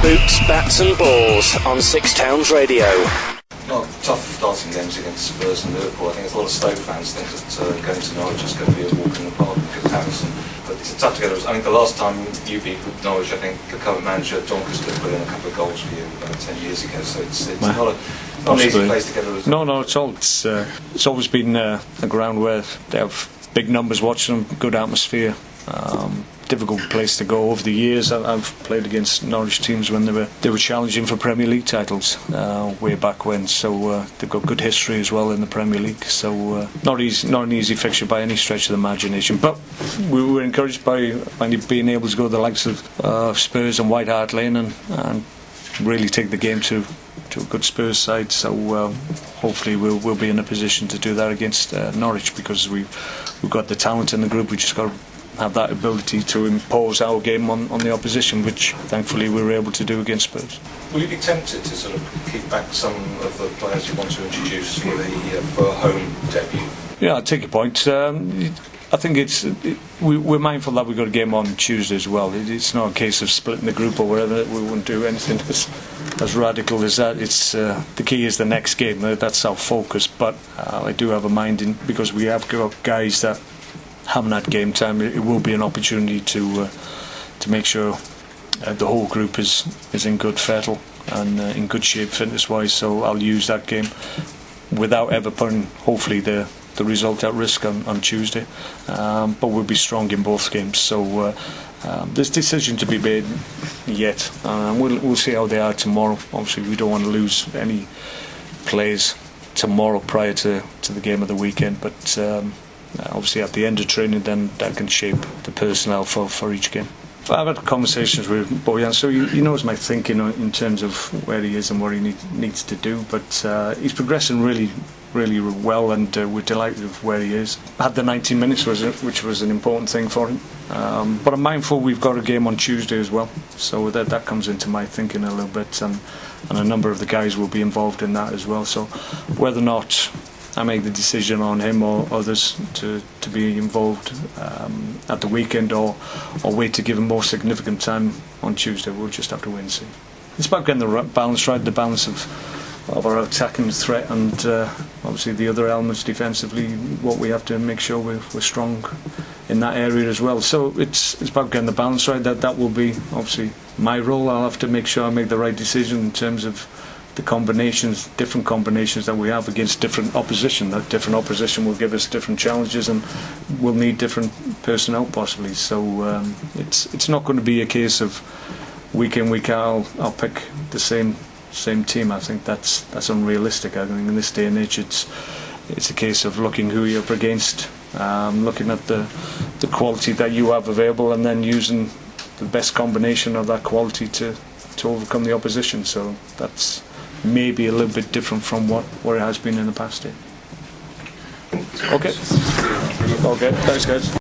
Boots, Bats and Balls on Six Towns Radio. Well, tough starting games against Spurs and Liverpool. I think there's a lot of Stoke fans think that going to Norwich is going to be a walk in the park in comparison. But it's tough to get. I think the last time you beat Norwich, I think the current manager John Christie put in a couple of goals for you about 10 years ago. So it's not an easy place to get a result. No, it's all. It's always been a ground where they have big numbers watching them, good atmosphere. Difficult place to go. Over the years I've played against Norwich teams when they were challenging for Premier League titles way back when, so they've got good history as well in the Premier League, so not an easy fixture by any stretch of the imagination, but we were encouraged by being able to go to the likes of Spurs and White Hart Lane and really take the game to a good Spurs side, so hopefully we'll be in a position to do that against Norwich, because we've got the talent in the group. We just got to have that ability to impose our game on the opposition, which thankfully we were able to do against Spurs. Will you be tempted to sort of keep back some of the players you want to introduce for a home debut? Yeah, I take your point. I think we're mindful that we've got a game on Tuesday as well. It's not a case of splitting the group or whatever. We wouldn't do anything as radical as that. It's the key is the next game. That's our focus. But I do have a mind because we have got guys that haven't had game time. It will be an opportunity to make sure the whole group is in good fettle and in good shape fitness wise, so I'll use that game without ever putting hopefully the result at risk on Tuesday, but we'll be strong in both games, so there's decision to be made yet. We'll see how they are tomorrow. Obviously we don't want to lose any players tomorrow prior to the game of the weekend, but obviously at the end of training then that can shape the personnel for each game. I've had conversations with Bojan, so he knows my thinking in terms of where he is and what he needs to do, but he's progressing really well, and we're delighted with where he is. Had the 90 minutes, which was an important thing for him, but I'm mindful we've got a game on Tuesday as well, so that comes into my thinking a little bit, and a number of the guys will be involved in that as well, so whether or not I make the decision on him or others to be involved at the weekend or wait to give him more significant time on Tuesday, we'll just have to wait and see. It's about getting the balance right, the balance of our attacking threat and obviously the other elements defensively, what we have to make sure we're strong in that area as well. So it's about getting the balance right. That will be obviously my role. I'll have to make sure I make the right decision in terms of the different combinations that we have against different opposition. That different opposition will give us different challenges and we'll need different personnel possibly. So it's not going to be a case of week in, week out I'll pick the same team. I think that's unrealistic. I think in this day and age it's a case of looking who you're up against, looking at the quality that you have available and then using the best combination of that quality to overcome the opposition. So that's maybe a little bit different from what it has been in the past. Okay, thanks guys.